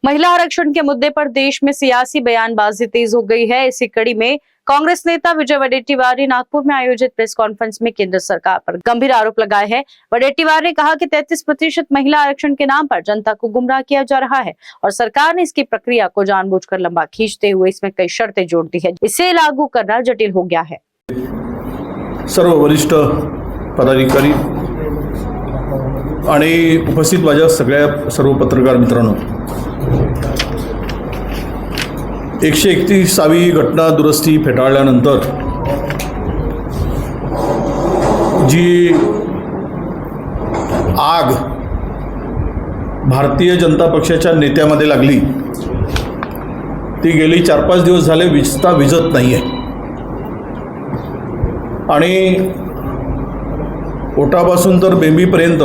महिला आरक्षण के मुद्दे पर देश में सियासी बयानबाजी तेज हो गई है। इसी कड़ी में कांग्रेस नेता विजय वडेट्टीवार ने नागपुर में आयोजित प्रेस कॉन्फ्रेंस में केंद्र सरकार पर गंभीर आरोप लगाए हैं। वडेट्टीवार ने कहा कि 33% महिला आरक्षण के नाम पर जनता को गुमराह किया जा रहा है और सरकार ने इसकी प्रक्रिया को जानबूझकर लंबा खींचते हुए इसमें कई शर्तें जोड़ दी है। इसे लागू करना जटिल हो गया है। सर्व वरिष्ठ पदाधिकारी आणि उपस्थित माझ्या सर्व पत्रकार मित्रांनो, 131वी घटना दुरुस्ती फेटाळल्यानंतर जी आग भारतीय जनता पक्षाच्या नेत्यामध्ये लागली ती गेली 4-5 दिवस झाले विझत नाहीये आणि ओटापासून तर बेंबीपर्यंत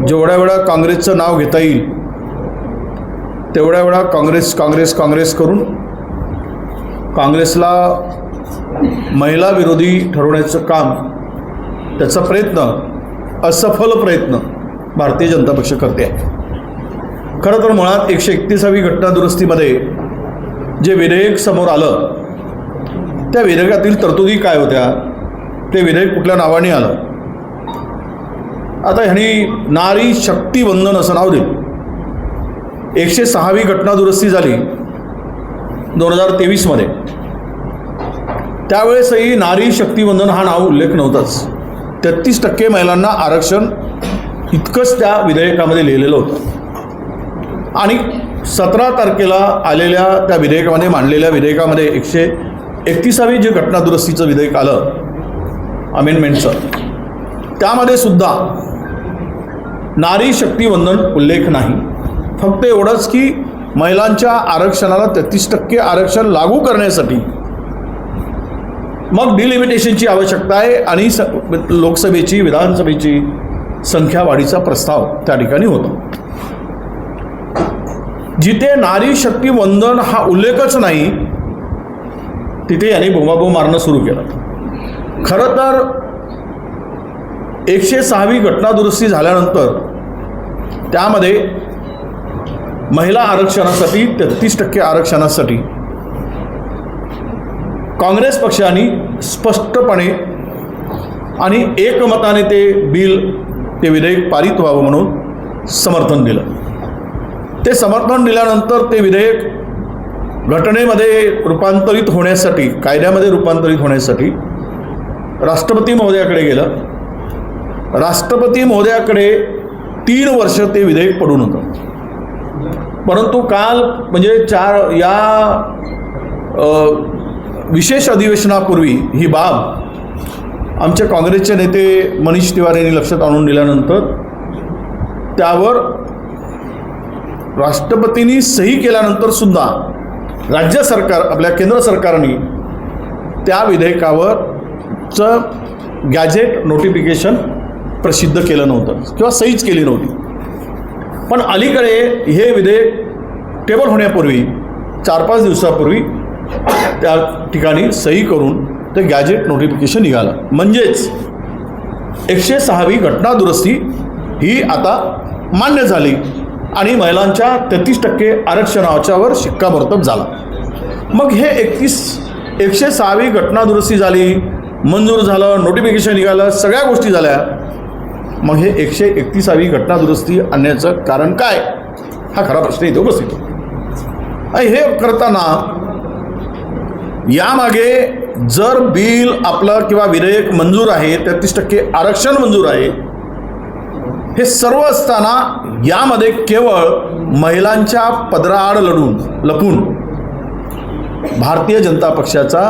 जेवढ्या वेळा काँग्रेसचं नाव घेता येईल तेवढ्या वेळा काँग्रेस करून काँग्रेसला महिला विरोधी ठरवण्याचं काम, त्याचा प्रयत्न, असफल प्रयत्न भारतीय जनता पक्ष करते आहे। खरं तर मुळात 131वी घटना दुरुस्तीमध्ये जे विधेयक समोर आलं त्या विधेयकातील तरतुदी काय होत्या, ते विधेयक कुठल्या नावाने आलं, आता ह्यांनी नारी शक्ती वंदन असं नाव दिलं। 106वी घटना दुरुस्ती झाली 2023 मध्ये, त्यावेळेसही नारी शक्ती वंदन हा नाव उल्लेख नव्हताच। 33% महिलांना आरक्षण इतकंच त्या विधेयकामध्ये लिहिलेलं होतं आणि 17 तारखेला आलेल्या त्या विधेयकामध्ये मांडलेल्या विधेयकामध्ये 131वी जे घटना दुरुस्तीचं विधेयक आलं अमेंडमेंटचं, त्यामध्ये सुद्धा नारी शक्ती वंदन उल्लेख नाही। फक्त एवढंच की महिलांच्या आरक्षणाला 33% आरक्षण लागू करण्यासाठी मग डिलिमिटेशनची आवश्यकता आहे आणि लोकसभेची विधानसभेची संख्या वाढीचा प्रस्ताव त्या ठिकाणी होतो। जिथे नारी शक्ती वंदन हा उल्लेखच नाही तिथे यांनी बोंबाबोंब मारणं सुरू केलं। खरं तर 106वी घटना दुरुस्ती झाल्यानंतर त्यामध्ये महिला आरक्षणासाठी 33% आरक्षणासाठी काँग्रेस पक्षाने स्पष्टपणे आणि एकमताने ते विधेयक पारित व्हावं म्हणून समर्थन दिलं। ते समर्थन दिल्यानंतर ते विधेयक घटनेमध्ये रूपांतरित होण्यासाठी, कायद्यामध्ये रूपांतरित होण्यासाठी राष्ट्रपती महोदयाकडे गेलं। राष्ट्रपती महोदयाकडे 3 वर्ष ते विधेयक पडून होतं, परंतु काल म्हणजे या विशेष अधिवेशनापूर्वी ही बाब आमचे काँग्रेसचे नेते मनीष तिवारी यांनी लक्षात आणून दिल्यानंतर त्यावर राष्ट्रपतींनी सही केल्यानंतर सुद्धा राज्य सरकार, आपल्या केंद्र सरकारने त्या विधेयकावरचं गॅझेट नोटिफिकेशन प्रसिद्ध केलं नव्हतं किंवा सहीच केली नव्हती। पण अलीकडे हे विधेयक टेबल होण्यापूर्वी 4-5 दिवसापूर्वी त्या ठिकाणी सही करून ते गॅझेट नोटिफिकेशन निघालं। म्हणजेच 106वी घटना दुरुस्ती ही आता मान्य झाली आणि महिलांच्या 33% आरक्षणाच्यावर शिक्कामोर्तब झाला। मग हे 106वी घटना दुरुस्ती झाली, मंजूर झालं, नोटिफिकेशन निघालं, सगळ्या गोष्टी झाल्या। मग हे 131वी घटना दुरुस्ती आणण्याचं कारण काय, हा खरा प्रश्न इथे उपस्थित होतो। हे करताना यामागे जर बिल आपलं किंवा विधेयक मंजूर आहे, 33% आरक्षण मंजूर आहे, हे सर्व असताना यामध्ये केवळ महिलांच्या पदराआड लपून भारतीय जनता पक्षाचा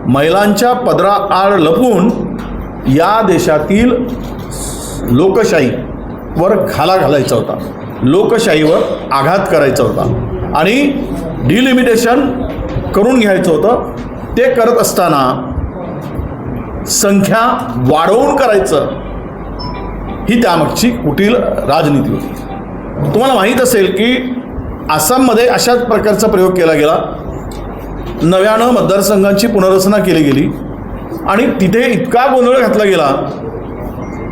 महिलांच्या पदराआड लपून या देशातील लोकशाहीवर घाला घालायचा होता, लोकशाहीवर आघात करायचा होता आणि डिलिमिटेशन करून घ्यायचं होतं। ते करत असताना संख्या वाढवून करायचं ही त्यामागची कुटील राजनीती होती। तुम्हाला माहीत असेल की आसाममध्ये अशाच प्रकारचा प्रयोग केला गेला। नव्यानं मतदारसंघांची पुनर्रचना केली गेली आणि तिथे इतका गोंधळ घातला गेला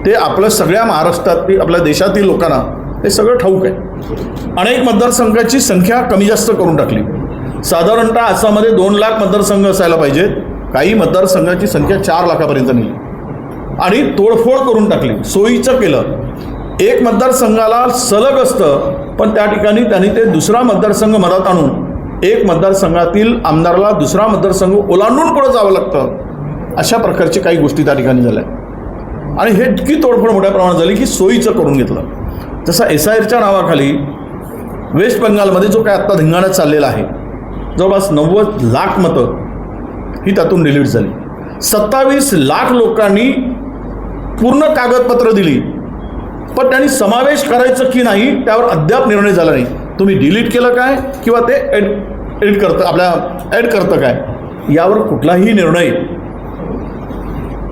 ते आपल्या सगळ्या महाराष्ट्रातील, आपल्या देशातील लोकांना हे सगळं ठाऊक आहे. अनेक मतदारसंघाची संख्या कमी जास्त करून टाकली. साधारणतः आसाममध्ये 2 लाख मतदारसंघ असायला पाहिजेत, काही मतदारसंघाची संख्या 4 लाखापर्यंत नेली आणि तोडफोड करून टाकली, सोयीचं केलं. एक मतदारसंघाला सलग असतं, पण त्या ठिकाणी त्यांनी ते दुसरा मतदारसंघ मधात आणून एक मतदारसंघातील आमदाराला दुसरा मतदारसंघ ओलांडून पुढे जावं लागतं. अशा प्रकारची काही गोष्टी त्या ठिकाणी झाल्या आणि हे इतकी तोडफोड मोठ्या प्रमाणात झाली की सोयीचं करून घेतलं. जसं SIRच्या नावाखाली वेस्ट बंगालमध्ये जो काय आत्ता धिंगाणा चाललेला आहे, जवळपास 90 लाख मतं ही त्यातून डिलीट झाली. 27 लाख लोकांनी पूर्ण कागदपत्र दिली, पण त्यांनी समावेश करायचं की नाही त्यावर अद्याप निर्णय झाला नाही. तुम्ही डिलीट केलं काय किंवा ते ॲड करतं काय, यावर कुठलाही निर्णय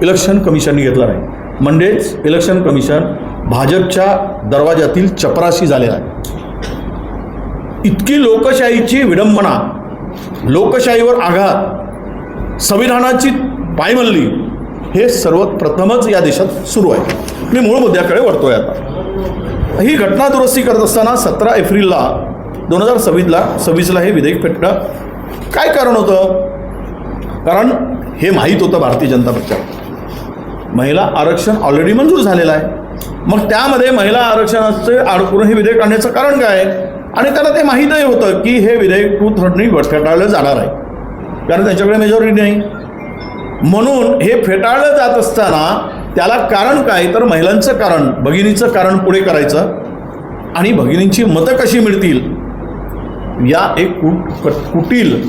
इलेक्शन कमिशनने घेतला नाही. म्हणजेच इलेक्शन कमिशन भाजपच्या दरवाजातील चपराशी झालेला आहे. इतकी लोकशाहीची विडंबना, लोकशाहीवर आघात, संविधानाची पायमल्ली हे सर्वप्रथमच या देशात सुरू आहे. मी मूळ मुद्द्याकडे वळतोय. आता ही घटना दुरुस्ती करत असताना 17 एप्रिलला 2026ला हे विधेयक फेटलं. काय कारण होतं? कारण हे माहीत होतं भारतीय जनता पक्षाला महिला आरक्षण ऑलरेडी मंजूर झालेलं आहे. मग त्यामध्ये महिला आरक्षणाचे आडकून हे विधेयक आणण्याचं कारण काय? आणि त्याला ते माहीतही होतं की हे विधेयक 2/3 फेटाळलं जाणार आहे, कारण त्यांच्याकडे मेजॉरिटी नाही. म्हणून हे फेटाळलं जात असताना त्याला कारण काय, तर महिलांचं कारण, भगिनीचं कारण पुढे करायचं आणि भगिनींची मतं कशी मिळतील या एक कुटील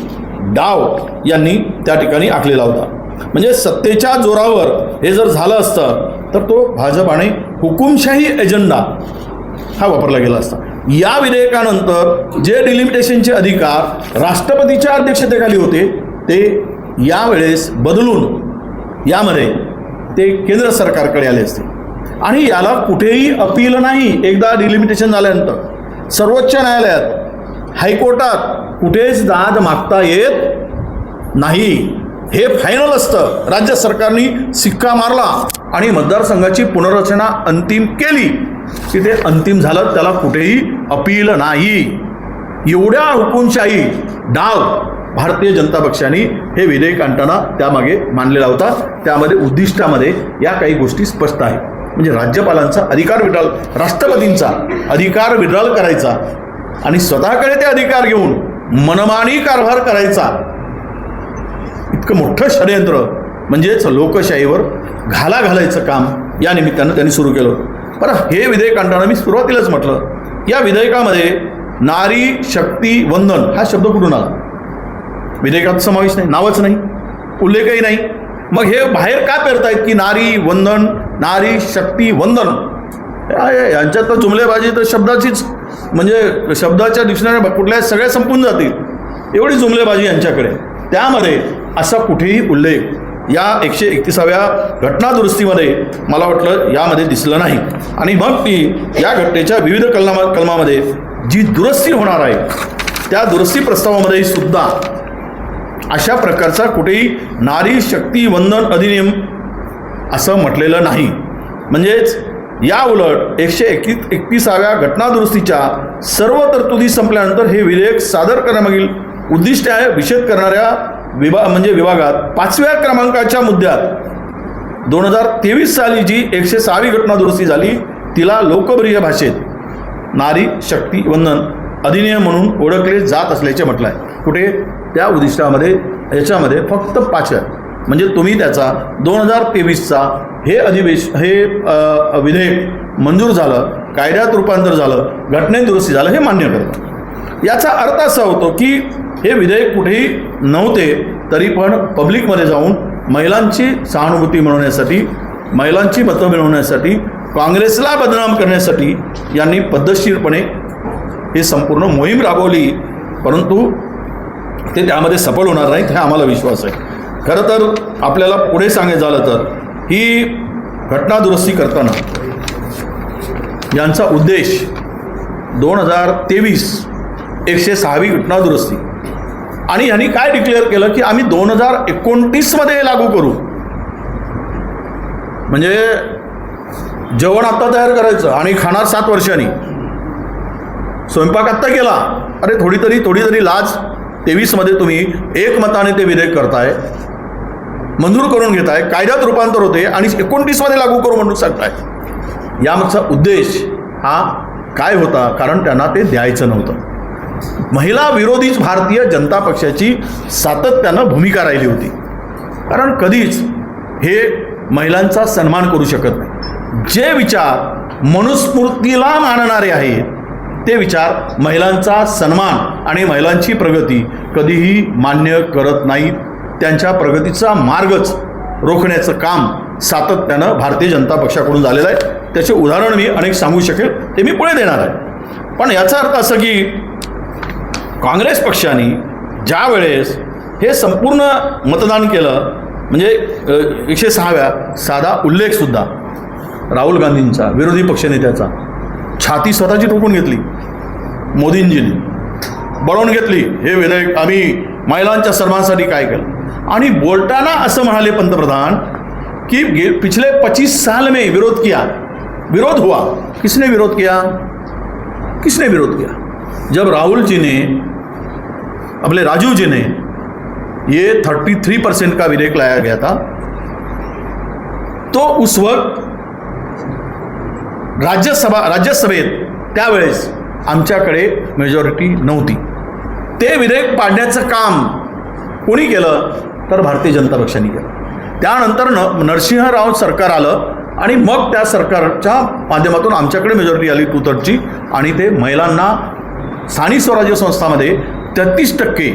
डाव यांनी त्या ठिकाणी आखलेला होता. म्हणजे सत्तेच्या जोरावर हे जर झालं असतं तर तो भाजपाने हुकुमशाही एजंडा हा वापरला गेला असता. या विधेयकानंतर जे डिलिमिटेशनचे अधिकार राष्ट्रपतीच्या अध्यक्षतेखाली होते ते यावेळेस बदलून यामध्ये ते केंद्र सरकारकडे आले असते आणि याला कुठेही अपील नाही. एकदा डिलिमिटेशन झाल्यानंतर सर्वोच्च न्यायालयात, हायकोर्टात कुठेच दाद मागता येत नाही. हे फायनल असतं. राज्य सरकारने सिक्का मारला आणि मतदारसंघाची पुनर्रचना अंतिम केली की ते अंतिम झालं, त्याला कुठेही अपील नाही. एवढ्या हुकुमशाही डाव भारतीय जनता पक्षाने हे विधेयक आणताना त्यामागे मांडलेला होता. त्यामध्ये उद्दिष्टामध्ये या काही गोष्टी स्पष्ट आहेत. म्हणजे राज्यपालांचा अधिकार विड्रॉल, राष्ट्रपतींचा अधिकार विड्रॉल करायचा आणि स्वतःकडे ते अधिकार घेऊन मनमानी कारभार करायचा, इतकं मोठं षडयंत्र म्हणजेच लोकशाहीवर घाला घालायचं काम या निमित्तानं त्यांनी सुरू केलं होतं. बरं, हे विधेयक आणताना मी सुरुवातीलाच म्हटलं, या विधेयकामध्ये नारी शक्ती वंदन हा शब्द कुठून आला? विधेयकात समावेश नाही, नावच नाही, उल्लेखही नाही. मग हे बाहेर का पेरतायत की नारी वंदन, नारी शक्ती वंदन? यांच्यात तर जुमलेबाजी तर शब्दाचीच, म्हणजे शब्दाच्या डिक्शनरी कुठल्या सगळ्या संपून जातील एवढी जुमलेबाजी यांच्याकडे. त्यामध्ये असा कुठेही उल्लेख या 131व्या घटना दुरुस्तीमध्ये मला वाटलं यामध्ये दिसलं नाही. आणि मग ती या घटनेच्या विविध कलमामध्ये जी दुरुस्ती होणार आहे त्या दुरुस्ती प्रस्तावामध्ये सुद्धा अशा प्रकारचा कुठेही नारी शक्ती वंदन अधिनियम असं म्हटलेलं नाही. म्हणजेच या उलट 131व्या घटना दुरुस्तीच्या सर्व तरतुदी संपल्यानंतर हे विधेयक सादर करण्यामागील उद्दिष्ट आहे विषद करणाऱ्या विभागात 5व्या क्रमांकाच्या मुद्द्यात 2023 साली जी 106वी घटना दुरुस्ती झाली तिला लोकप्रिय भाषेत नारी शक्ती वंदन अधिनियम म्हणून ओळखले जात असल्याचे म्हटलं आहे. कुठे? त्या उद्दिष्टामध्ये याच्यामध्ये फक्त 5 आहे. म्हणजे तुम्ही त्याचा 2023चा हे विधेयक मंजूर झालं, कायद्यात रूपांतर झालं, घटनेत दुरुस्ती झालं हे मान्य करतं. याचा अर्थ असा होतो की हे विधेयक कुठेही नव्हते तरी पण पब्लिकमध्ये जाऊन महिलांची सहानुभूती मिळवण्यासाठी, महिलांची मतं मिळवण्यासाठी, काँग्रेसला बदनाम करण्यासाठी यांनी पद्धतशीरपणे ही संपूर्ण मोहीम राबवली. परंतु ते त्यामध्ये सफल होणार नाहीत हे आम्हाला विश्वास आहे. खरं तर आपल्याला पुढे सांगायचं झालं तर ही घटना दुरुस्ती करताना यांचा उद्देश 2023 106वी घटना दुरुस्ती आणि यांनी काय डिक्लेअर केलं की आम्ही 2029मध्ये लागू करू. म्हणजे जेवण आता तयार करायचं आणि खाणार 7 वर्षांनी. स्वयंपाक आत्ता केला, अरे थोडी तरी लाज. 23मध्ये तुम्ही एकमताने ते विधेयक करताय, मंजूर करून घेताय, कायद्यात रूपांतर होते आणि 29मध्ये लागू करू म्हणून सांगताय. यामागचा उद्देश हा काय होता? कारण त्यांना ते द्यायचं नव्हतं. महिला विरोधीच भारतीय जनता पक्षाची सातत्यानं भूमिका राहिली होती. कारण कधीच हे महिलांचा सन्मान करू शकत नाही. जे विचार मनुस्मृतीला मानणारे आहेत ते विचार महिलांचा सन्मान आणि महिलांची प्रगती कधीही मान्य करत नाहीत. त्यांच्या प्रगतीचा मार्गच रोखण्याचं काम सातत्यानं भारतीय जनता पक्षाकडून झालेलं आहे. त्याचे उदाहरण मी अनेक सांगू शकेल, ते मी पुढे देणार आहे. पण याचा अर्थ असं की काँग्रेस पक्षाने ज्या वेळेस हे संपूर्ण मतदान केलं, म्हणजे 106व्या साधा उल्लेखसुद्धा राहुल गांधींचा, विरोधी पक्षनेत्याचा, छाती स्वतःची ठोकून घेतली. मोदींजींनी बळवून घेतली, हे विधेयक आम्ही महिलांच्या सन्मानासाठी काय केलं. आणि बोलताना असं म्हणाले पंतप्रधान कि पिछले 25 साल में विरोध हुआ. किसने विरोध किया? जब राहुल जी ने, अपने राजू जी ने ये 33% का विधेयक लाया गया था, तो उस वक्त राज्यसभेत त्यावेळेस आमच्याकडे मेजॉरिटी नव्हती. ते विधेयक पाडण्याचं काम कोणी केलं? तर भारतीय जनता पक्षाने केलं. त्यानंतर नरसिंहराव सरकार आलं आणि मग त्या सरकारच्या माध्यमातून आमच्याकडे मेजॉरिटी आली 2/3ची, आणि ते महिलांना स्थानिक स्वराज्य संस्थांमध्ये 33%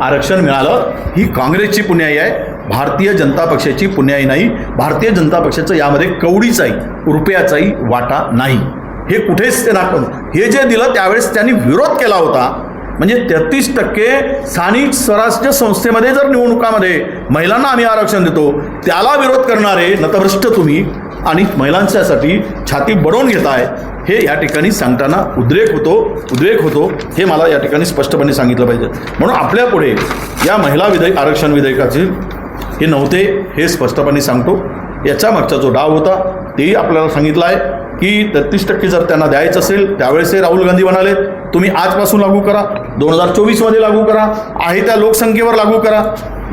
आरक्षण मिळालं. ही काँग्रेसची पुण्याई आहे, भारतीय जनता पक्षाची पुण्याई नाही. भारतीय जनता पक्षाचं यामध्ये कवडीचाही रुपयाचाही वाटा नाही. हे कुठेच ते दाखवून, हे जे दिलं त्यावेळेस त्यांनी विरोध केला होता. म्हणजे 33% स्थानिक स्वराज्य संस्थेमध्ये जर निवडणुकामध्ये महिलांना आम्ही आरक्षण देतो, त्याला विरोध करणारे नतभ्रष्ट तुम्ही आणि महिलांच्यासाठी छाती बडवून घेताय, हे या ठिकाणी सांगताना उद्रेक होतो हे मला या ठिकाणी स्पष्टपणे सांगितलं पाहिजे. म्हणून आपल्या पुढे या महिला आरक्षण विधेयकाचे हे नव्हते हे स्पष्टपणे सांगतो. याच्या मागचा जो डाव होता तेही आपल्याला सांगितलं आहे की 33% जर त्यांना द्यायचं असेल, त्यावेळेस राहुल गांधी म्हणाले तुम्ही आजपासून लागू करा, 2024मध्ये लागू करा, आहे त्या लोकसंख्येवर लागू करा.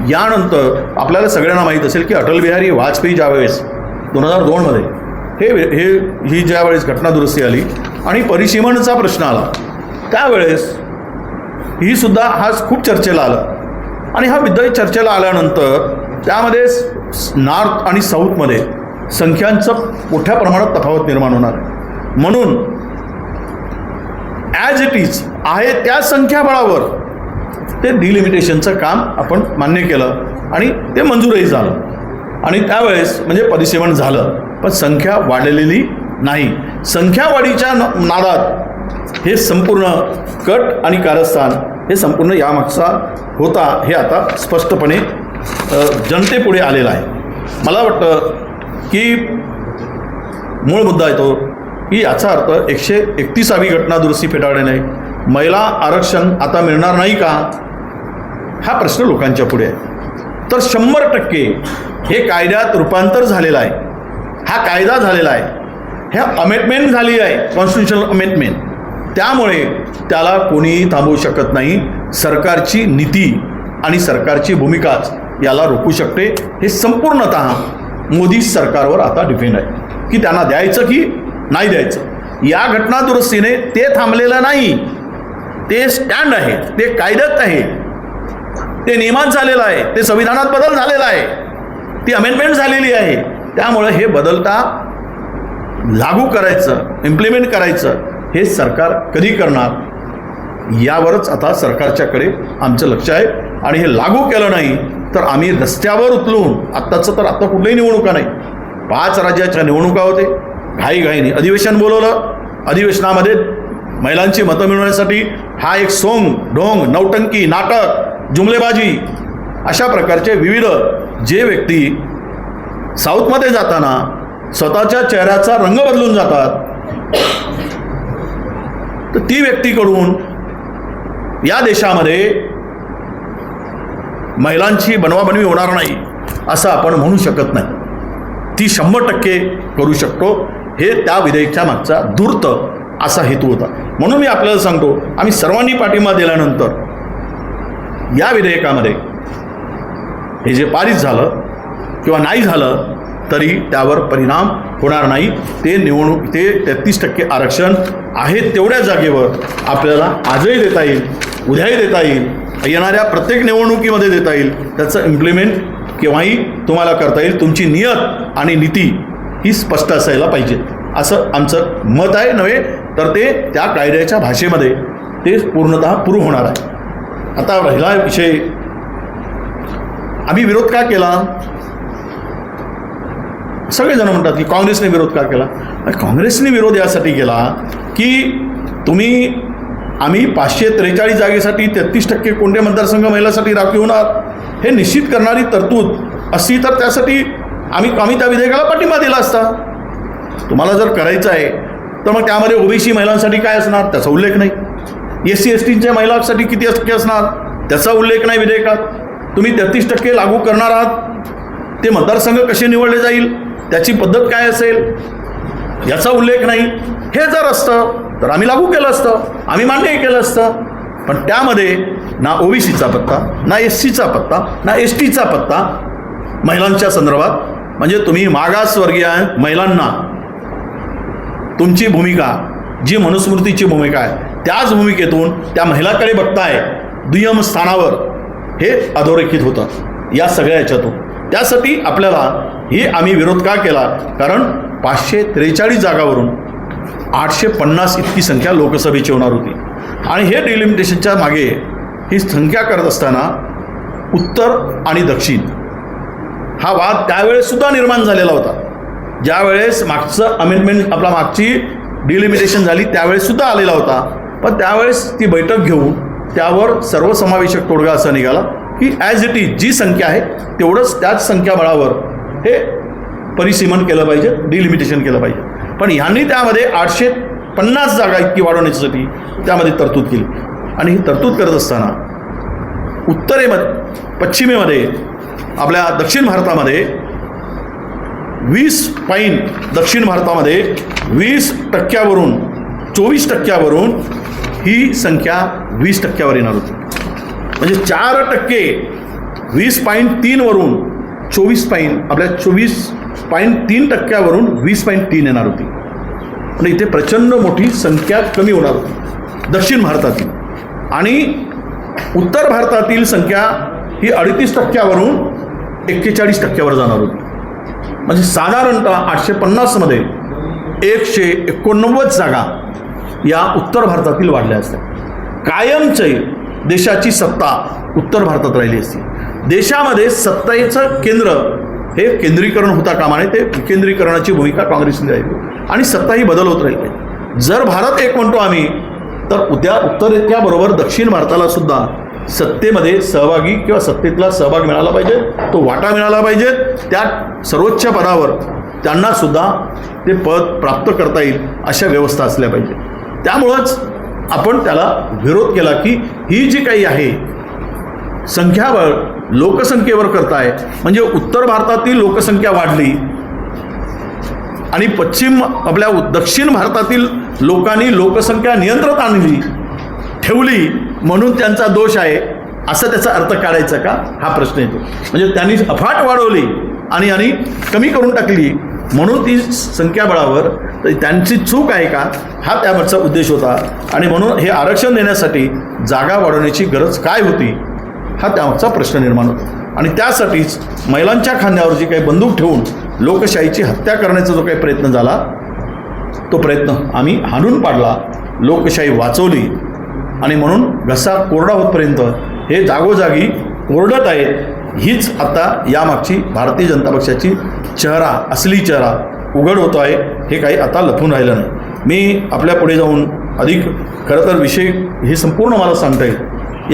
यानंतर आपल्याला सगळ्यांना माहीत असेल की अटल बिहारी वाजपेयी ज्यावेळेस 2002मध्ये ही ज्यावेळेस घटनादुरुस्ती आली आणि परिसीमनचा प्रश्न आला, त्यावेळेस ही सुद्धा हा खूप चर्चेला आला. आणि हा विधेयक चर्चेला आल्यानंतर त्यामध्ये नॉर्थ आणि साऊथमध्ये संख्यांचं मोठ्या प्रमाणात तफावत निर्माण होणार आहे. म्हणून ॲज इट इज आहे त्या संख्याबळावर ते डिलिमिटेशनचं काम आपण मान्य केलं आणि ते मंजूरही झालं. आणि त्यावेळेस म्हणजे परिसीमन झालं, पण संख्या वाढलेली नाही. संख्या वाढीच्या नादात हे संपूर्ण कट आणि कारस्थान हे संपूर्ण यामागचा होता, हे आता स्पष्टपणे जनतेपुढे आलेलं आहे. मला वाटतं की मूळ मुद्दा येतो की याचा अर्थ 131वी घटनादुरुस्ती फेटाळणे, महिला आरक्षण आता मिळणार नाही का, हा प्रश्न लोकांच्या पुढे आहे. तर 100% हे कायद्यात रूपांतर झालेलं आहे, हा कायदा झालेला आहे, ह्या अमेंडमेंट झाली आहे, कॉन्स्टिट्युशनल अमेंडमेंट. त्यामुळे त्याला कोणीही थांबवू शकत नाही. सरकारची नीती आणि सरकारची भूमिकाच याला रोखू शकते. हे संपूर्णतः मोदी सरकारवर आता डिपेंड आहे की त्यांना द्यायचं की नाही द्यायचं. या घटनादुरुस्तीने ते थांबलेलं नाही, ते स्टँड आहे, ते कायद्यात आहे, ते नियमात झालेलं आहे, ते संविधानात बदल झालेला आहे, ती अमेंडमेंट झालेली आहे. त्यामुळे हे बदलता लागू करायचं, इम्प्लिमेंट करायचं हे सरकार कधी करणार यावरच आता सरकारच्याकडे आमचं लक्ष आहे. आणि हे लागू केलं नाही तर आम्ही रस्त्यावर उतरून, आत्ताचं तर आत्ता कुठल्याही निवडणुका नाही, 5 राज्याच्या निवडणुका होते, घाईघाईने अधिवेशन बोलवलं, अधिवेशनामध्ये महिलांची मतं मिळवण्यासाठी हा एक सोंग ढोंग नौटंकी नाटक जुमलेबाजी अशा प्रकारचे विविध जे व्यक्ती साऊथमध्ये जाताना स्वतःच्या चेहऱ्याचा रंग बदलून जातात, तर ती व्यक्तीकडून या देशामध्ये महिलांची बनवाबनवी होणार नाही असं आपण म्हणू शकत नाही. ती 100% करू शकतो. हे त्या विधेयकाच्या मागचा धूर्त असा हेतू होता. म्हणून मी आपल्याला सांगतो, आम्ही सर्वांनी पाठिंबा दिल्यानंतर या विधेयकामध्ये हे जे पारित झालं किंवा नाही झालं तरी त्यावर परिणाम होणार नाही. ते 33% आरक्षण आहे तेवढ्या जागेवर आपल्याला आजही देता येईल, उद्याही देता येईल, येणाऱ्या प्रत्येक निवडणुकीमध्ये देता येईल. त्याचं इम्प्लिमेंट केव्हाही तुम्हाला करता येईल. तुमची नियत आणि नीती ही स्पष्ट असायला पाहिजे असं आमचं मत आहे. नव्हे तर ते त्या कायद्याच्या भाषेमध्ये ते पूर्णतः पुरू होणार आहे. आता राहिला विषय, आम्ही विरोध का केला? सगळेजण म्हणतात की काँग्रेसने विरोध का केला. काँग्रेसने विरोध यासाठी केला की आम्ही 543 जागेसाठी 33% कोणते मतदारसंघ महिलांसाठी राखीव होणार हे निश्चित करणारी तरतूद असती तर त्यासाठी आम्ही त्या विधेयकाला पाठिंबा दिला असता. तुम्हाला जर करायचं आहे तर मग त्यामध्ये ओबीसी महिलांसाठी काय असणार त्याचा उल्लेख नाही. SC STच्या महिलांसाठी किती टक्के असणार त्याचा उल्लेख नाही विधेयकात. तुम्ही 33% लागू करणार आहात, ते मतदारसंघ कसे निवडले जाईल, त्याची पद्धत काय असेल याचा उल्लेख नाही. हे जर असतं तर आम्ही लागू केलं असतं, आम्ही मान्य केलं असतं. पण त्यामध्ये ना ओबीसीचा पत्ता, ना SCचा पत्ता, ना STचा पत्ता महिलांच्या संदर्भात. म्हणजे तुम्ही मागासवर्गीय महिलांना तुमची भूमिका जी मनुस्मृतीची भूमिका आहे त्याच भूमिकेतून त्या महिलाकडे बघताय दुय्यम स्थानावर, हे अधोरेखित होतं या सगळ्या याच्यातून. त्यासाठी आपल्याला ही आम्ही विरोध का केला? कारण 543 जागावरून 850 इतकी संख्या लोकसभेची होणार होती. आणि हे डिलिमिटेशनच्या मागे ही संख्या करत असताना उत्तर आणि दक्षिण हा वाद त्यावेळेससुद्धा निर्माण झालेला होता. ज्यावेळेस मागचं अमेंडमेंट मागची डिलिमिटेशन झाली त्यावेळेससुद्धा आलेला होता. पण त्यावेळेस ती बैठक घेऊन त्यावर सर्वसमावेशक तोडगा असा निघाला की ॲज इट इज जी संख्या आहे तेवढंच त्याच संख्याबळावर हे परिसीमन केलं पाहिजे, डिलिमिटेशन केलं पाहिजे. पण ह्यांनी त्यामध्ये 850 जागा इतकी वाढवण्यासाठी त्यामध्ये तरतूद केली. आणि ही तरतूद करत असताना पश्चिमेमध्ये आपल्या दक्षिण भारतामध्ये दक्षिण भारतामध्ये 20% 24% ही संख्या 20% येणार होती. म्हणजे 4% 20.3 वरून 24.3% 20.3 येणार होती. आणि इथे प्रचंड मोठी संख्या कमी होणार होती दक्षिण भारतातील. आणि उत्तर भारतातील संख्या ही 38% 41% जाणार होती. म्हणजे साधारणतः 850 189 जागा या उत्तर भारतातील वाढल्या असत्या. कायमचे देशाची सत्ता उत्तर भारतात राहिली असती. देशामध्ये सत्तेचं केंद्र हे केंद्रीकरण होता कामा नये. ते विकेंद्रीकरणाची भूमिका काँग्रेसने राहिली आणि सत्ता ही बदल होत राहिली. जर भारत एक म्हणतो आम्ही, तर उद्या उत्तरेत्याबरोबर दक्षिण भारताला सुद्धा सत्तेमध्ये सहभागी किंवा सत्तेतला सहभाग मिळाला पाहिजे, तो वाटा मिळाला पाहिजे. त्या सर्वोच्च पदावर त्यांना सुद्धा ते पद प्राप्त करता येईल अशा व्यवस्था असल्या पाहिजे. त्यामुळंच आपण त्याला विरोध केला की ही जी काही आहे संख्याबळ लोकसंख्येवर करताय. म्हणजे उत्तर भारतातील लोकसंख्या वाढली आणि आपल्या दक्षिण भारतातील लोकांनी लोकसंख्या नियंत्रणात आणली ठेवली म्हणून त्यांचा दोष आहे असं त्याचा अर्थ काढायचा का हा प्रश्न येतो. म्हणजे त्यांनी अफाट वाढवली आणि कमी करून टाकली म्हणून ती संख्याबळावर त्यांची चूक आहे का हा त्यामागचा उद्देश होता. आणि म्हणून हे आरक्षण देण्यासाठी जागा वाढवण्याची गरज काय होती हा त्यामागचा प्रश्न निर्माण होतो. आणि त्यासाठीच महिलांच्या खांद्यावर जी काही बंदूक ठेवून लोकशाहीची हत्या करण्याचा जो काही प्रयत्न झाला तो प्रयत्न आम्ही हाणून पाडला, लोकशाही वाचवली. आणि म्हणून घसा कोरडा होतपर्यंत हे जागोजागी ओरडत आहेत. हीच आता यामागची भारतीय जनता पक्षाची असली चेहरा उघड होतो आहे. हे काही आता लपून राहिलं नाही. मी आपल्या पुढे जाऊन अधिक खरं तर विषय हे संपूर्ण मला सांगता येईल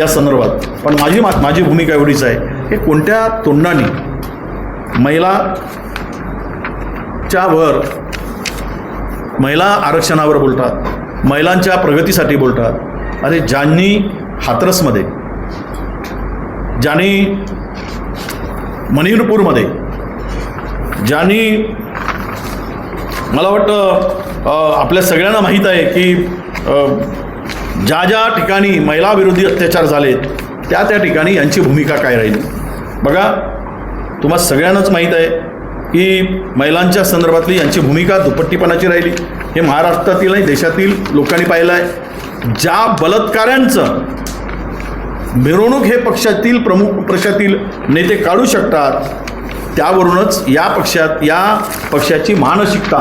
या संदर्भात. पण माझी भूमिका एवढीच आहे की कोणत्या तोंडाने महिला आरक्षणावर बोलतात, महिलांच्या प्रगतीसाठी बोलतात. अरे ज्यांनी हाथरसमध्ये, ज्यांनी मणिपूरमध्ये, ज्यांनी मला वाटतं आपल्या सगळ्यांना माहीत आहे की ज्या ज्या ठिकाणी महिलाविरोधी अत्याचार झालेत त्या ठिकाणी यांची भूमिका काय राहिली. बघा, तुम्हा सगळ्यांनाच माहीत आहे की महिलांच्या संदर्भातली यांची भूमिका दुपट्टीपणाची राहिली. हे महाराष्ट्रातील आणि देशातील लोकांनी पाहिलं आहे. ज्या बलात्काऱ्यांचं मिरवणूक हे प्रमुख पक्षातील नेते काढू शकतात, त्यावरूनच या पक्षाची मानसिकता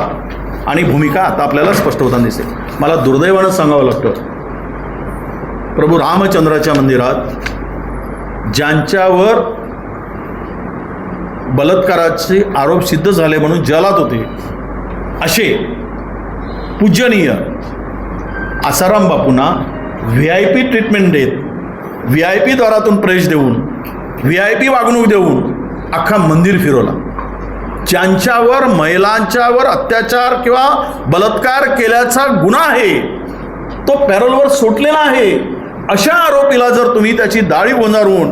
आणि भूमिका आता आपल्याला स्पष्ट होताना दिसते. मला दुर्दैवानं सांगावं लागतं, प्रभू रामचंद्राच्या मंदिरात ज्यांच्यावर बलात्काराचे आरोप सिद्ध झाले म्हणून जलात होते असे पूजनीय आसाराम बापूंना VIP ट्रीटमेंट देत, VIP द्वारातून प्रवेश देऊन, VIP वागणूक देऊन अख्खा मंदिर फिरवला. ज्यांच्यावर महिलांच्यावर अत्याचार किंवा बलात्कार केल्याचा गुन्हा आहे तो पॅरोलवर सुटलेला आहे, अशा आरोपीला जर तुम्ही त्याची दाढी गोंजारून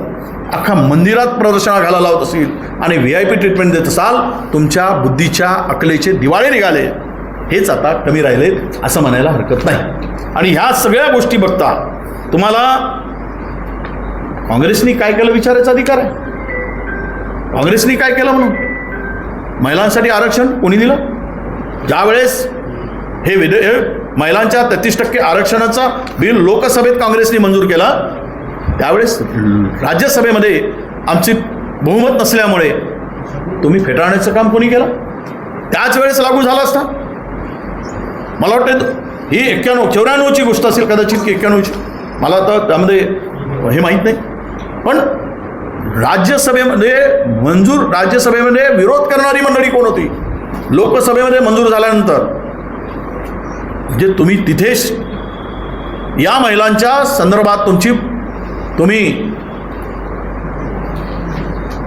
अख्खा मंदिरात प्रदर्शना घालायला लावत असेल आणि VIP ट्रीटमेंट देत असाल, तुमच्या बुद्धीच्या अकलेचे दिवाळे निघाले. हेच आता कमी राहिलेत असं म्हणायला हरकत नाही. आणि ह्या सगळ्या गोष्टी बघता तुम्हाला काँग्रेसनी काय केलं विचारायचा अधिकार आहे. काँग्रेसनी काय केलं म्हणून महिलांसाठी आरक्षण कोणी दिलं? ज्यावेळेस हे महिलांच्या 33% आरक्षणाचा बिल लोकसभेत काँग्रेसने मंजूर केला, त्यावेळेस राज्यसभेमध्ये आमची बहुमत नसल्यामुळे तुम्ही फेटाळण्याचं काम कोणी केलं? त्याच वेळेस लागू झाला असता. मला वाटतं ही 94ची गोष्ट असेल कदाचित की 91ची, मला तर त्यामध्ये हे माहीत नाही. पण राज्यसभेमध्ये विरोध करणारी मंडळी कोण होती? लोकसभेमध्ये मंजूर झाल्यानंतर जे तुम्ही तिथेच या महिलांच्या संदर्भात तुम्ही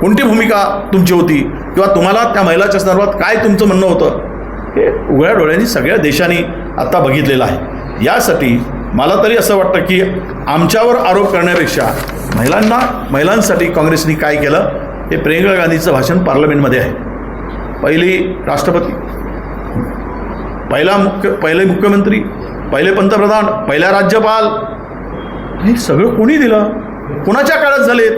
कोणती भूमिका तुमची होती किंवा तुम्हाला त्या महिलाच्या संदर्भात काय तुमचं म्हणणं होतं, हे उघड्या डोळ्यांनी सगळ्या देशांनी आता बघितलेलं आहे. यासाठी मला तरी असं वाटतं की आमच्यावर आरोप करण्यापेक्षा महिलांसाठी काँग्रेसनी काय केलं हे प्रियंका गांधीचं भाषण पार्लमेंटमध्ये आहे. पहिली राष्ट्रपती, पहिले मुख्यमंत्री, पहिले पंतप्रधान, पहिला राज्यपाल, हे सगळं कोणी दिलं? कोणाच्या काळात झालेत?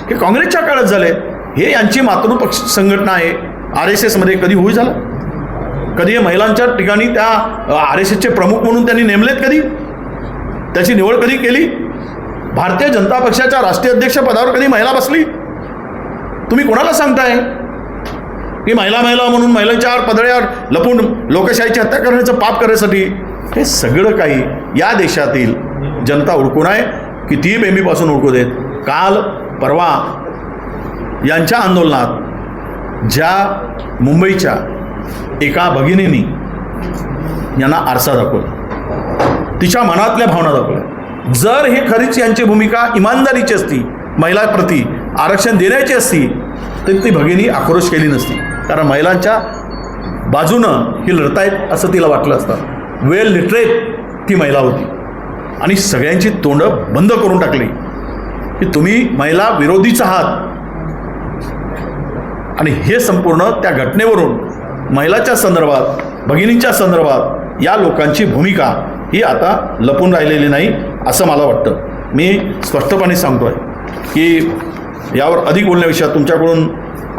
हे काँग्रेसच्या काळात झाले. हे यांची मातृपक्ष संघटना आहे. RSSमध्ये कधी होई झालं? कधी महिलांच्या ठिकाणी त्या RSSचे प्रमुख म्हणून त्यांनी नेमलेत? कधी त्याची निवड कधी केली? भारतीय जनता पक्षाच्या राष्ट्रीय अध्यक्ष पदावर कधी महिला बसली? तुम्ही कोणाला सांगताय की महिला म्हणून महिलांच्या पदळ्यावर लपून लोकशाहीची हत्या करण्याचं पाप करण्यासाठी? हे सगळं काही या देशातील जनता ओळखून आहे. कितीही बेंबीपासून ओळखू देत. काल परवा यांच्या आंदोलनात ज्या मुंबईच्या एका भगिनींनी यांना आरसा दाखवला, तिच्या मनातल्या भावना दाखवल्या. जर हे खरीच यांची भूमिका इमानदारीची असती, महिलांप्रती आरक्षण देण्याची असती, तर ती भगिनी आक्रोश केली नसती. कारण महिलांच्या बाजूनं ही लढतायत असं तिला वाटलं असतं. वेल लिटरेट ती महिला होती आणि सगळ्यांची तोंडं बंद करून टाकली की तुम्ही महिला विरोधीच आहात. आणि हे संपूर्ण त्या घटनेवरून महिलाच्या संदर्भात, भगिनींच्या संदर्भात या लोकांची भूमिका ही आता लपून राहिलेली नाही असं मला वाटतं. मी स्पष्टपणे सांगतो आहे की यावर अधिक बोलण्याविषयी तुमच्याकडून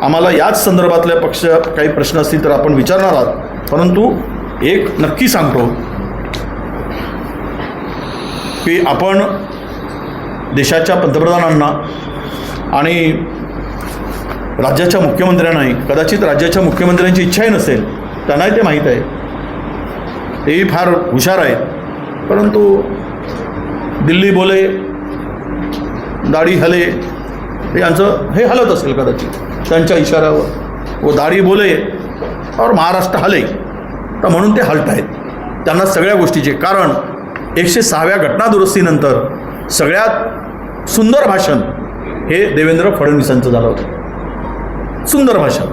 आम्हाला याच संदर्भातल्या काही प्रश्न असतील तर आपण विचारणार आहोत. परंतु एक नक्की सांगतो की आपण देशाच्या पंतप्रधानांना आणि राज्याच्या मुख्यमंत्र्यांनाही, कदाचित राज्याच्या मुख्यमंत्र्यांची इच्छाही नसेल, त्यांनाही ते माहीत आहे, तेही फार हुशार आहेत, परंतु दिल्ली बोले दाढी हले हे यांचं हे हलत असेल कदाचित त्यांच्या इशाऱ्यावर. व दाढी बोले और महाराष्ट्र हले, तर म्हणून ते हलत आहेत. त्यांना सगळ्या गोष्टीचे कारण 106व्या घटनादुरुस्तीनंतर सगळ्यात सुंदर भाषण हे देवेंद्र फडणवीसांचं झालं होतं. सुंदर भाषण.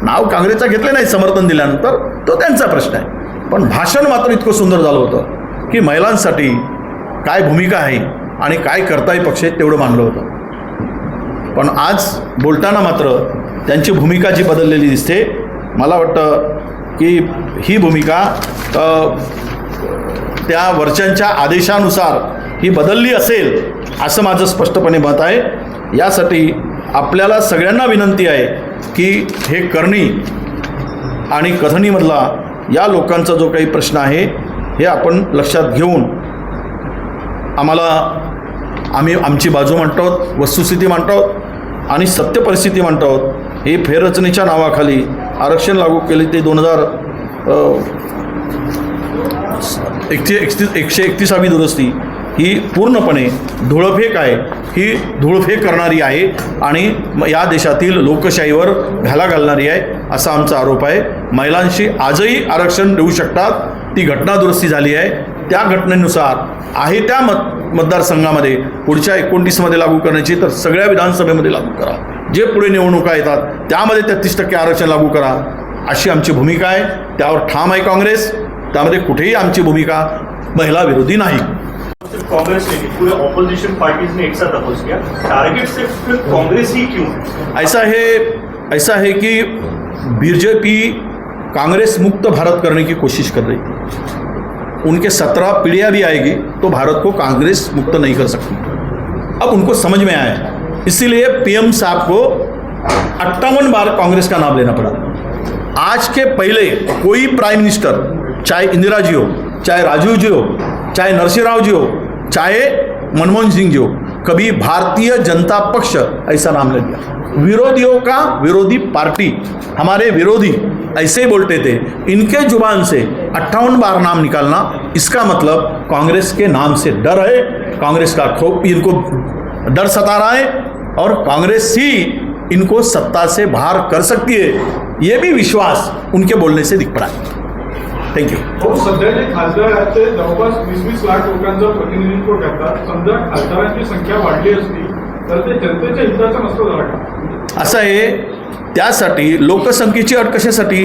नाव काँग्रेसचं घेतले नाही समर्थन दिल्यानंतर, तो त्यांचा प्रश्न आहे, पण भाषण मात्र इतकं सुंदर झालं होतं की महिलांसाठी काय भूमिका आहे आणि काय करताय पक्ष तेवढं मानलं होतं. पण आज बोलताना मात्र त्यांची भूमिका जी बदललेली दिसते. मला वाटतं की ही भूमिका त्या वरच्यांच्या आदेशानुसार ही बदलली असेल असं माझं स्पष्टपणे मत आहे. यासाठी आपल्याला सगळ्यांना विनंती आहे की हे करणी आणि कथनीमधला या लोकांचा जो काही प्रश्न आहे हे आपण लक्षात घेऊन आम्ही आमची बाजू मांडतो आहोत, वस्तुस्थिती मांडतो आहोत आणि सत्य परिस्थिती मांडतो आहोत. ही फेररचनेच्या नावाखाली आरक्षण लागू केले ते 131वी दुरुस्ती ही पूर्णपणे धुळफेक आहे. ही धुळफेक करणारी आहे आणि या देशातील लोकशाहीवर घाला घालणारी आहे असा आमचा आरोप आहे. महिलांशी आजही आरक्षण देऊ शकतात. ती घटना दुरुस्ती झाली आहे. त्या घटनेनुसार आहे त्या मतदारसंघामध्ये पुढच्या 29मध्ये लागू करण्याची, तर सगळ्या विधानसभेमध्ये लागू करा. जे पुढे निवडणुका येतात त्यामध्ये 33% आरक्षण लागू करा अशी आमची भूमिका आहे. त्यावर ठाम आहे काँग्रेस. त्यामध्ये कुठेही आमची भूमिका महिला विरोधी नाही. कांग्रेस ने पूरे ऑपोजिशन पार्टीज ने एक साथ अपोज किया, टारगेट सिर्फ कांग्रेस ही क्यों? ऐसा है कि बीजेपी कांग्रेस मुक्त भारत करने की कोशिश कर रही थी. उनके 17 पीढ़ियाँ भी आएगी तो भारत को कांग्रेस मुक्त नहीं कर सकती. अब उनको समझ में आया, इसीलिए पीएम साहब को 58 बार कांग्रेस का नाम लेना पड़ा. आज के पहले कोई प्राइम मिनिस्टर, चाहे इंदिरा जी हो, चाहे राजीव जी हो, चाहे नरसिंह राव जी हो, चाहे मनमोहन सिंह जी हो, कभी भारतीय जनता पक्ष ऐसा नाम ले दिया. विरोधियों का विरोधी पार्टी, हमारे विरोधी ऐसे बोलते थे. इनके जुबान से 58 बार नाम निकालना, इसका मतलब कांग्रेस के नाम से डर है. कांग्रेस का खौफ, इनको डर सता रहा है और कांग्रेस ही इनको सत्ता से बाहर कर सकती है. ये भी विश्वास उनके बोलने से दिख पड़ा है. थँक्यू. हो, सध्या जे खासदार आहेत ते जवळपास 20-20 लाख लोकांचं प्रतिनिधित्व करतात. समजा खासदारांची संख्या वाढली असती तर ते जनतेच्या हिताचं नसतं झालं का? असं आहे, त्यासाठी लोकसंख्येची अट कशासाठी?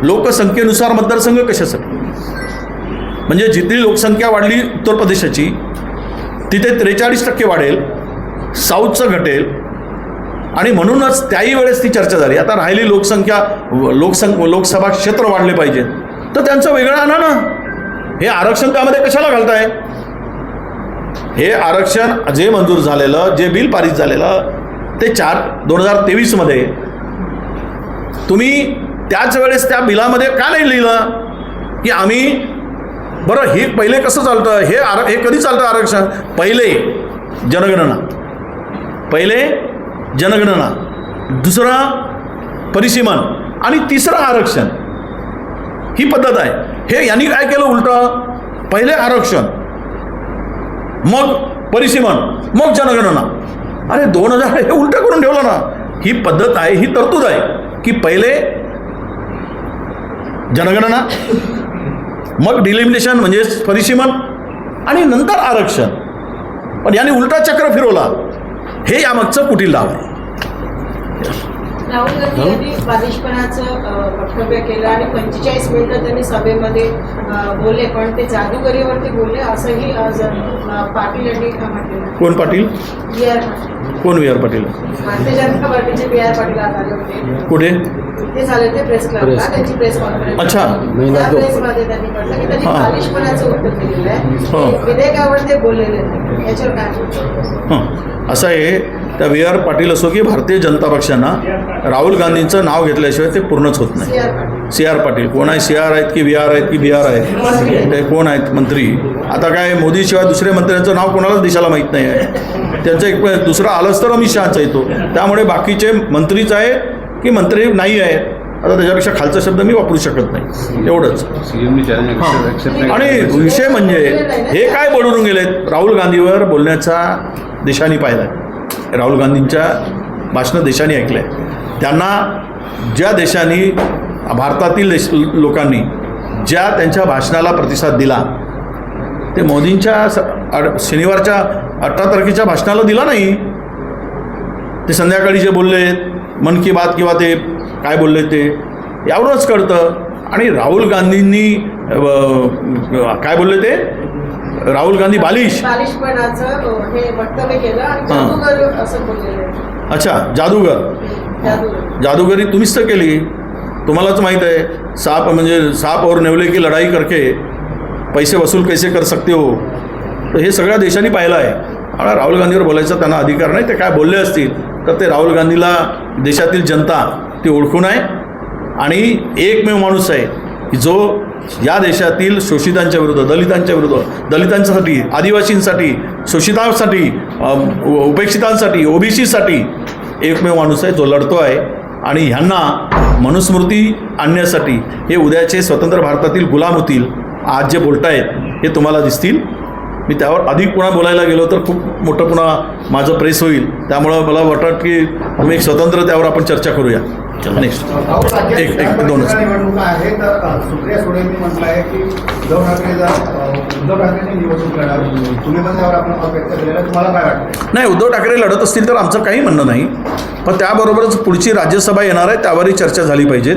लोकसंख्येनुसार मतदारसंघ कशासाठी? म्हणजे जितकी लोकसंख्या वाढली उत्तर प्रदेशाची तिथे 43% वाढेल, साऊथचं घटेल आणि म्हणूनच त्याही वेळेस ती चर्चा झाली. आता राहिली लोकसभा क्षेत्र वाढले पाहिजे तर त्यांचं वेगळं आणा ना. हे आरक्षण त्यामध्ये कशाला घालताय? हे आरक्षण जे मंजूर झालेलं, जे बिल पारित झालेलं ते 2023मध्ये तुम्ही त्याच वेळेस त्या बिलामध्ये का नाही लिहिलं की आम्ही, बरं हे पहिले कसं चालतं, हे कधी चालतं आरक्षण? पहिले जनगणना, दुसरा परिसीमन आणि तिसरं आरक्षण, ही पद्धत आहे. हे यांनी काय केलं उलटं? पहिले आरक्षण, मग परिसीमन, मग जनगणना. अरे 2000 हे उलटं करून ठेवलं ना. ही पद्धत आहे, ही तरतूद आहे की पहिले जनगणना, मग डिलिमिटेशन म्हणजे परिसीमन आणि नंतर आरक्षण. पण यांनी उलटा चक्र फिरवला. हे यामागचं कुटील डाव आहे. राहुल गांधी यांनी बालिशपणाचं वक्तव्य केलं आणि 45 मिनिटं त्यांनी सभेमध्ये बोलले, पण ते जादूगरीवरती बोलले असंही आज पाटील यांनी म्हटलं. कोण पाटील? बी.आर. पाटील. कोण बी.आर. पाटील? भारतीय जनता पार्टीचे बी.आर. पाटील आज आले होते. कुठे? ते झाले ते प्रेस क्लबला, त्यांची प्रेस कॉन्फरन्स. अच्छा. त्या प्रेसमध्ये त्यांनी म्हटलं की त्यांनी बालिशपणाचं उत्तर दिलेलं आहे. विधेयकावर ते बोललेले नाही. याच्यावर काय? असं आहे, त्या बी.आर. पाटील असो की भारतीय जनता पक्षांना राहुल गांधींचं नाव घेतल्याशिवाय ते पूर्णच होत नाही. सी.आर. पाटील कोण आहे? सी.आर. आहेत की बी.आर. आहेत की बी.आर. आहेत? ते कोण आहेत मंत्री? आता काय मोदीशिवाय दुसऱ्या मंत्र्यांचं नाव कोणालाच देशाला माहीत नाही आहे. त्यांचं एक दुसरं आलंच तर अमित शहाचा येतो. त्यामुळे बाकीचे मंत्रीच आहे की मंत्री नाही आहे, आता त्याच्यापेक्षा खालचा शब्द मी वापरू शकत नाही. एवढंच. आणि विषय म्हणजे हे काय बोलून गेलेत? राहुल गांधीवर बोलण्याचा देशाने पाहिला आहे. राहुल गांधींच्या भाषणं देशाने ऐकलं आहे. त्यांना ज्या देशांनी, भारतातील लोकांनी ज्या त्यांच्या भाषणाला प्रतिसाद दिला ते मोदींच्या शनिवारच्या 18 तारखेच्या भाषणाला दिला नाही. ते संध्याकाळी जे बोलले मन की बात किंवा ते काय बोलले ते यावरूनच कळतं. आणि राहुल गांधींनी काय बोलले ते? राहुल गांधी बालिशपणाचं हे वक्तव्य केलं आणि जादूगर असं बोललेलं. अच्छा, जादूगरी तुम्हीच तर केली. तुम्हालाच माहीत आहे, सांप और नेवले की लढाई करके पैसे वसूल कैसे कर सकते हो. तर हे सगळ्या देशांनी पाहिलं आहे. आणि राहुल गांधीवर बोलायचा त्यांना अधिकार नाही. ते काय बोलले असतील तर ते राहुल गांधीला देशातील जनता ती ओळखून आहे. आणि एकमेव माणूस आहे की जो या देशातील शोषितांच्या विरुद्ध, दलितांच्या विरुद्ध, दलितांसाठी, आदिवासींसाठी, शोषितांसाठी, उपेक्षितांसाठी, ओबीसीसाठी एकमेव माणूस आहे जो लढतो आहे. आणि ह्यांना मनुस्मृती आणण्यासाठी हे उद्याचे स्वतंत्र भारतातील गुलाम होतील. आज जे बोलतायत हे तुम्हाला दिसतील. मी त्यावर अधिक पुन्हा बोलायला गेलो तर खूप मोठं पुन्हा माझं प्रेस होईल. त्यामुळं मला वाटतं की तुम्ही एक स्वतंत्र त्यावर आपण चर्चा करूया. नेक्स्ट एक दोनच निवडणुका आहे तर सुप्रिया सुळेंनी म्हटलं आहे की उद्धव ठाकरेंनी निवडणूक लढावी. तुम्ही पण त्यावर आपण मत व्यक्त केलेलं आहे. तुम्हाला काय वाटतं? नाही, उद्धव ठाकरे लढत असतील तर आमचं काही म्हणणं नाही. पण त्याबरोबरच पुढची राज्यसभा येणार आहे त्यावरही चर्चा झाली पाहिजेत.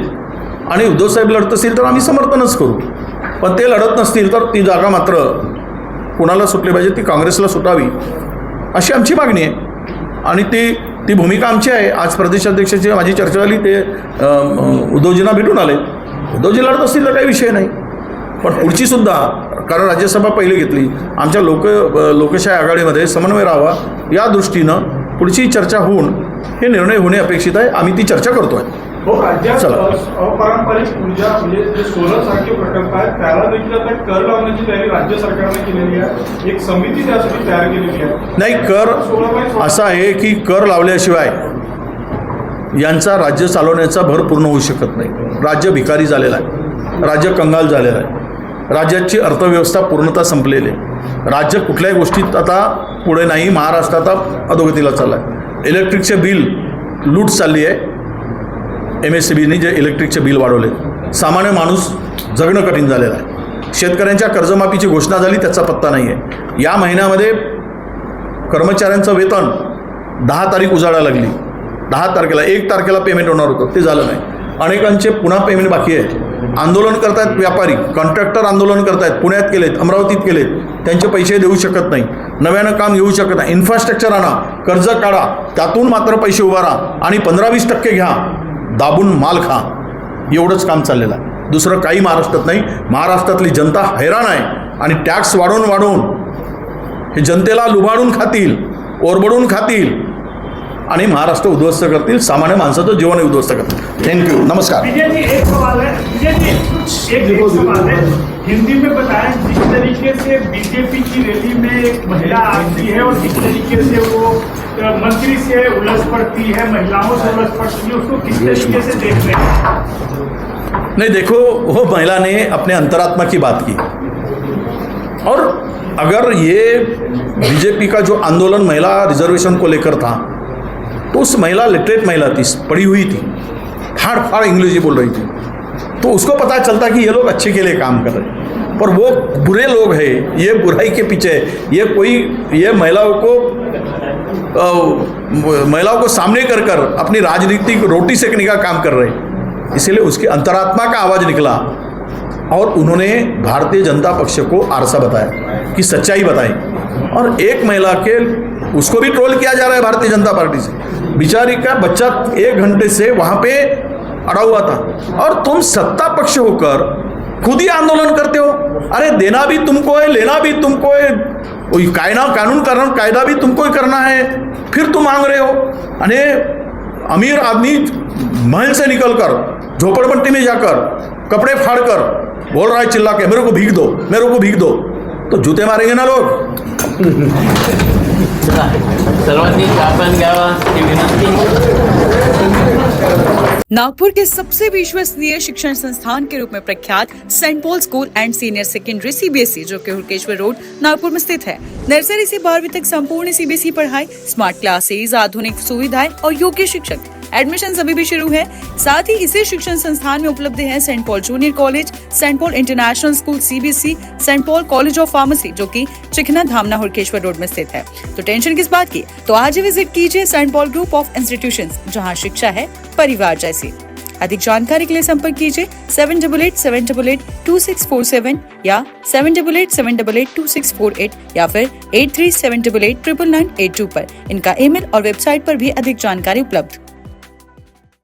आणि उद्धवसाहेब लढत असतील तर आम्ही समर्थनच करू. पण ते लढत नसतील तर ती जागा मात्र कुणाला सुटली पाहिजे, ती काँग्रेसला सुटावी अशी आमची मागणी आहे. आणि ती भूमिका आमची आहे. आज प्रदेशाध्यक्षाची माझी चर्चा झाली, ते उद्धवजींना भेटून आले. उद्धवजी लढत असतील तर काही विषय नाही. पण पुढचीसुद्धा, कारण राज्यसभा पहिली घेतली, आमच्या लोकशाही आघाडीमध्ये समन्वय राहावा या दृष्टीनं पुढची चर्चा होऊन हे निर्णय होणे अपेक्षित आहे. आम्ही ती चर्चा करतो आहे. हो, राज्यात अपारंपरिक ऊर्जा म्हणजे जे सोलर सारखे प्रकल्प आहेत त्याला देखील आता कर लावण्याची तयारी राज्य सरकारने केलेली आहे. एक समिती त्यासाठी तयार केलेली आहे. नाही, कर असा आहे की कर लावल्याशिवाय यांचा राज्य चालवण्याचा भर पूर्ण होऊ शकत नाही. राज्य भिकारी झालेलं आहे, राज्य कंगाल झालेलं आहे, राज्याची अर्थव्यवस्था पूर्णतः संपलेली आहे. राज्य कुठल्याही गोष्टीत आता पुढे नाही. महाराष्ट्र आता अधोगतीला चालला आहे. इलेक्ट्रिकचे बिल लूट चालली आहे. MSEBीने जे इलेक्ट्रिकचे बिल वाढवले, सामान्य माणूस जगणं कठीण झालेलं आहे. शेतकऱ्यांच्या कर्जमाफीची घोषणा झाली, त्याचा पत्ता नाही आहे. या महिन्यामध्ये कर्मचाऱ्यांचं वेतन 10 तारीख उजाडायला लागली. 10 तारखेला 1 तारखेला पेमेंट होणार होतं, ते झालं नाही. अनेकांचे पुन्हा पेमेंट बाकी आहे. आंदोलन करतायत व्यापारी, कॉन्ट्रॅक्टर आंदोलन करतायत. पुण्यात केलेत, अमरावतीत केलेत. त्यांचे पैसे देऊ शकत नाही, नव्यानं काम घेऊ शकत नाही. इन्फ्रास्ट्रक्चर आणा, कर्ज काढा, त्यातून मात्र पैसे उभारा आणि 15-20% घ्या, दाबून माल खा. एवढंच काम चाललेलं आहे. दुसरं काही महाराष्ट्रात नाही. महाराष्ट्रातली जनता हैराण आहे. आणि टॅक्स वाढवून हे जनतेला लुबाडून खातील, ओरबडून खातील आणि महाराष्ट्र उद्ध्वस्त करतील. सामान्य माणसाचं जीवन उद्ध्वस्त करतील. थँक्यू, नमस्कार. विजय जी, एक सवाल है. विजय जी, एक सवाल है. हिंदी में बताएं, जिस तरीके से बीजेपी की रैली में एक महिला आती है और जिस तरीके से वो मंत्री से उलझ पड़ती है, महिलाओं से उलझ पड़ती है, उसको किस तरीके से देख रहे हैं? नहीं, देखो, वो महिला ने अपने अंतरात्मा की बात की. और अगर ये बीजेपी का जो आंदोलन महिला रिजर्वेशन को लेकर था, तो उस महिला लिटरेट महिला थी, पढ़ी हुई थी, फाड़ इंग्लिश बोल रही थी. तो उसको पता चलता कि ये लोग अच्छे के लिए काम कर रहे हैं. पर वो बुरे लोग हैं, ये बुराई के पीछे, ये महिलाओं को सामने कर अपनी राजनीतिक रोटी सेकने का काम कर रहे हैं. इसलिए उसके अंतरात्मा का आवाज़ निकला और उन्होंने भारतीय जनता पक्ष को आरसा बताया, कि सच्चाई बताई. और एक महिला के उसको भी ट्रोल किया जा रहा है भारतीय जनता पार्टी से. बेचारी का बच्चा 1 घंटे से वहाँ पे अड़ा हुआ था और तुम सत्ता पक्ष होकर खुद ही आंदोलन करते हो. अरे देना भी तुमको है, लेना भी तुमको है, कायदा भी तुमको ही करना है, फिर तुम मांग रहे हो. अरे अमीर आदमी महल से निकलकर झोपड़पट्टी में जाकर कपड़े फाड़कर बोल रहा है चिल्ला के, मेरे को भीख दो, मेरे को भीख दो. तो जूते मारेंगे ना लोग. सर्वांनी आपण घ्यावा ही विनंती. नागपुर के सबसे विश्वसनीय शिक्षण संस्थान के रूप में प्रख्यात Saint Paul school and senior secondary CBSE, जो कि हुड़केश्वर रोड नागपुर में स्थित है. नर्सरी से 12वीं तक संपूर्ण CBSE पढ़ाई, स्मार्ट क्लासेज, आधुनिक सुविधाएं और योग्य शिक्षक. एडमिशन अभी भी शुरू है. साथ ही इसी शिक्षण संस्थान में उपलब्ध है Saint Paul junior college, Saint Paul international school CBSE, Saint Paul college of pharmacy, जो कि चिकना धामना हुड़केश्वर रोड में स्थित है. तो टेंशन किस बात की, तो आज ही विजिट कीजिए Saint Paul group of institutions, जहां शिक्षा है परिवार जैसी. अधिक जानकारी के लिए संपर्क कीजिए 7887882647 या 7887882648 या फिर 8378889982 पर. इनका ईमेल और वेबसाइट पर भी अधिक जानकारी उपलब्ध.